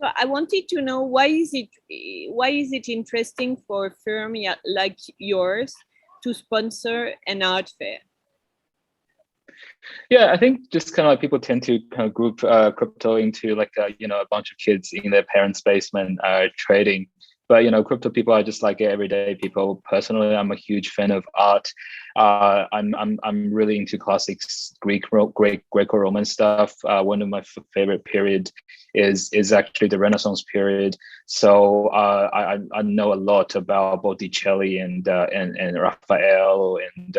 So I wanted to know why is it interesting for a firm like yours to sponsor an art fair? Yeah, I think just kind of like people tend to kind of group crypto into like a bunch of kids in their parents' basement trading. But crypto people are just like everyday people. Personally, I'm a huge fan of art. I'm really into classics, Greco-Roman stuff. One of my favorite period is actually the Renaissance period. So I know a lot about Botticelli and Raphael, and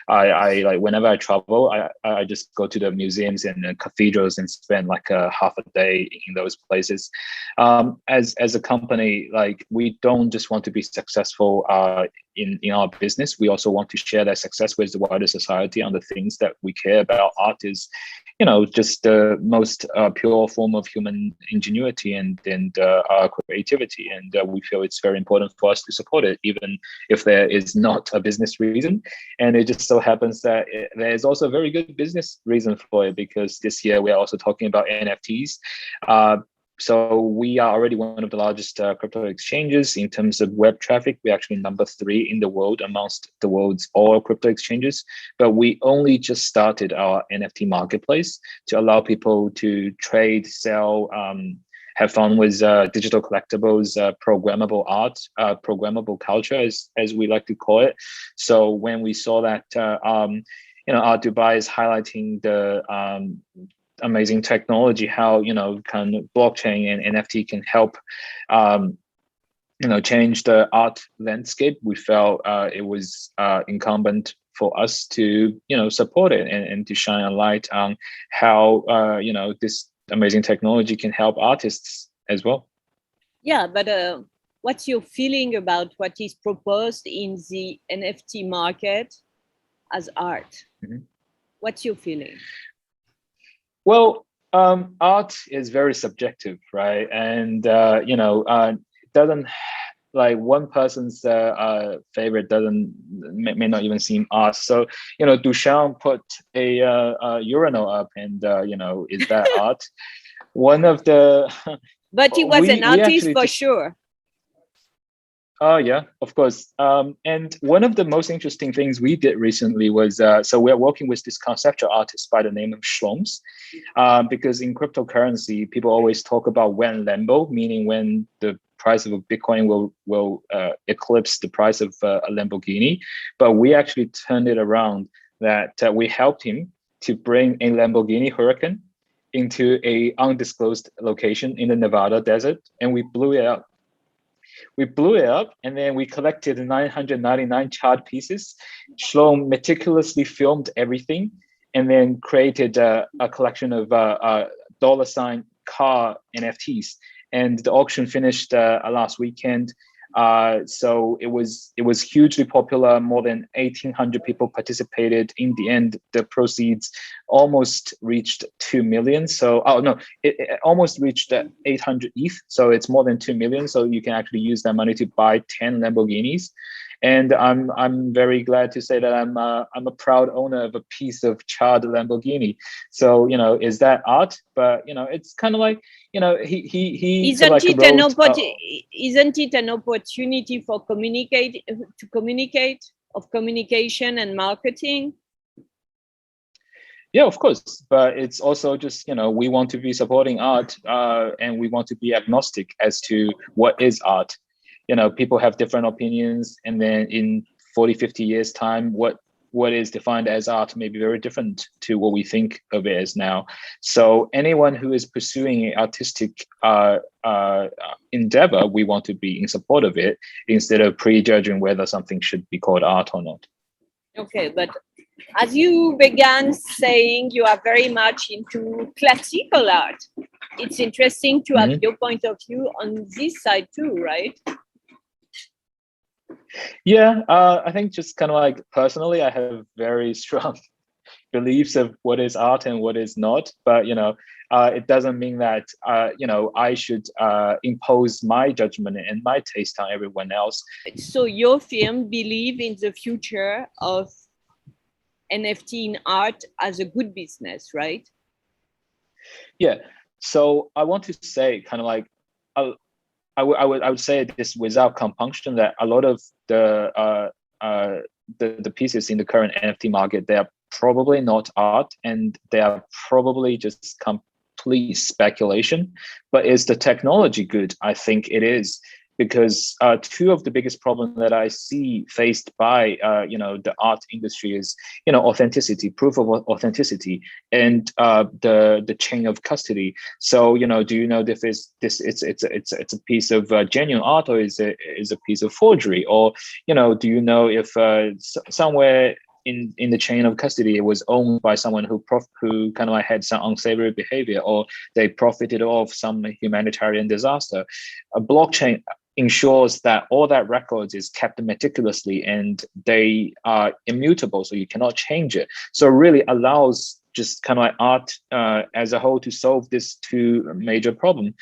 I like whenever I travel, I just go to the museums and cathedrals and spend like half a day in those places. As a company, like we don't just want to be successful in our business. We also want to share that success with the wider society on the things that we care about. Art is, just the most pure form of human ingenuity and creativity, and we feel it's very important for us to support it, even if there is not a business reason. And it just so happens that there is also a very good business reason for it, because this year we are also talking about NFTs. So we are already one of the largest crypto exchanges in terms of web traffic. We're actually number 3 in the world amongst the world's all crypto exchanges. But we only just started our NFT marketplace to allow people to trade, sell, have fun with digital collectibles, programmable art, programmable culture, as we like to call it. So when we saw that, Art Dubai is highlighting the amazing technology, how kind of blockchain and NFT can help change the art landscape, we felt it was incumbent for us to support it and to shine a light on how this amazing technology can help artists as well. Yeah, but what's your feeling about what is proposed in the NFT market as art? Mm-hmm. What's your feeling? Well, art is very subjective, right? And doesn't, like, one person's favorite may not even seem art. So Duchamp put a urinal up, and is that art? One of the but he was an artist for sure. Oh, yeah, of course. And one of the most interesting things we did recently was, so we're working with this conceptual artist by the name of Shloms, because in cryptocurrency, people always talk about when Lambo, meaning when the price of a Bitcoin will eclipse the price of a Lamborghini. But we actually turned it around, that we helped him to bring a Lamborghini Huracan into a undisclosed location in the Nevada desert, and we blew it up. We blew it up, and then we collected 999 charred pieces. Shlom meticulously filmed everything, and then created a collection of dollar sign car NFTs. And the auction finished last weekend. So it was hugely popular. More than 1,800 people participated. In the end, the proceeds almost reached 2 million. So, it almost reached 800 ETH. So it's more than 2 million. So you can actually use that money to buy 10 Lamborghinis. And I'm very glad to say that I'm a proud owner of a piece of charred Lamborghini. So is that art? But it's kind of like he isn't like it wrote, isn't it an opportunity for communication and marketing? Yeah, of course, but it's also just we want to be supporting art, and we want to be agnostic as to what is art. People have different opinions, and then in 40-50 years time, what is defined as art may be very different to what we think of it as now. So anyone who is pursuing an artistic endeavor, we want to be in support of it, instead of prejudging whether something should be called art or not. Okay, but as you began saying, you are very much into classical art. It's interesting to have your point of view on this side too, right? Yeah, I think just kind of like personally, I have very strong beliefs of what is art and what is not. But it doesn't mean that I should impose my judgment and my taste on everyone else. So your firm believe in the future of NFT in art as a good business, right? Yeah. So I want to say, kind of like, I would say this without compunction, that a lot of the pieces in the current NFT market, they are probably not art, and they are probably just complete speculation. But is the technology good? I think it is, because two of the biggest problems that I see faced by the art industry is authenticity, proof of authenticity, and the chain of custody. So do you know if it's a piece of genuine art, or is a piece of forgery, or do you know if somewhere in the chain of custody it was owned by someone who kind of had some unsavory behavior, or they profited off some humanitarian disaster? A blockchain ensures that all that records is kept meticulously, and they are immutable, so you cannot change it. So it really allows just kind of art as a whole to solve this two major problem.